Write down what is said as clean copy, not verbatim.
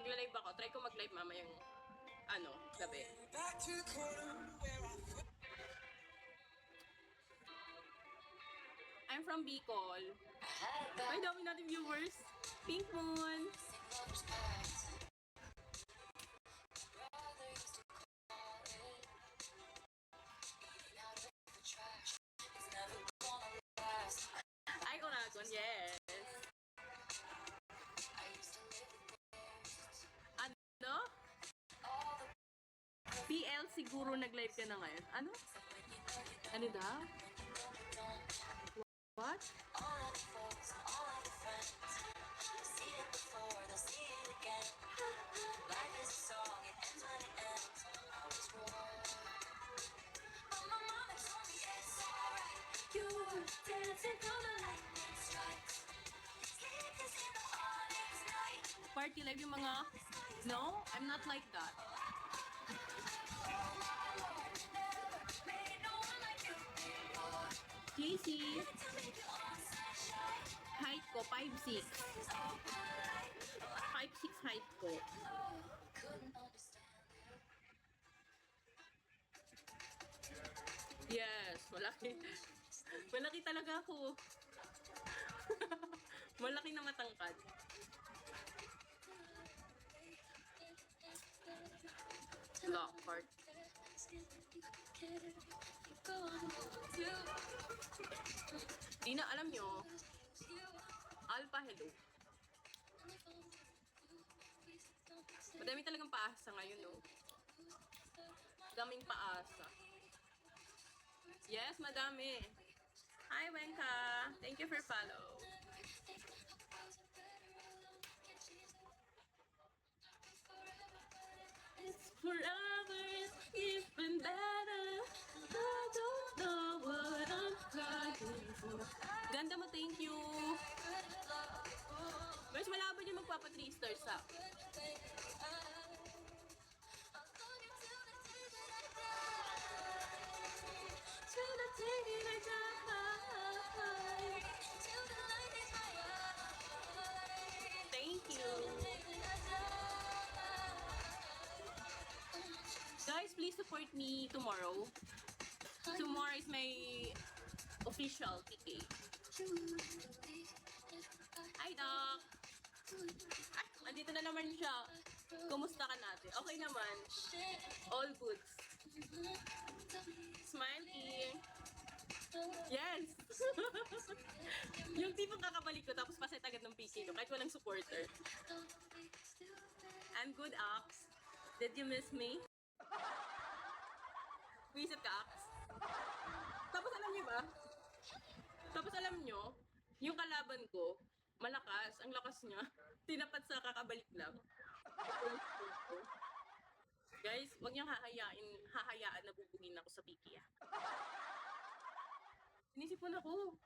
Magla-live ako. Try ko mag-live mamayang, gabi. I'm from Bicol. Ay, dami natin viewers. Pink Moon. Ay, Oragon, yes. Ano? PL siguro nag-live ka na ngayon. Ano? Ano daw? What? Party live yung mga... No, I'm not like that. JC. Height ko, 5'6". 5'6" height ko. Yes, malaki. Malaki talaga ako. Malaki na matangkad. Lockhart. Di na alam nyo. Alpha, hello. Madami talagang paasa ngayon, no? Daming paasa. Yes, madami. Hi, Wenka. Thank you for follow. It's forever, it's even better. I don't know what I'm crying for. Ganda mo, thank you. Mas malabo yung magpapa 3 stars sa. Thank you. Guys, please support me tomorrow. Tomorrow is my official PK. Hi, Doc! Ay, andito na naman siya. Kumusta ka natin? Okay naman. All good. Smiley. Yes! Yung tipong kakabalik ko tapos paset agad ng PK ko kahit walang supporter. I'm good, Ox. Did you miss me? Visit ka, Ox. Tapos alam niyo ba? Tapos alam niyo, yung kalaban ko, malakas, ang lakas niya, tinapat sa kakabalik lang. Guys, huwag niyang hahayaan na bubugin ako sa PK. Sinisipon ako.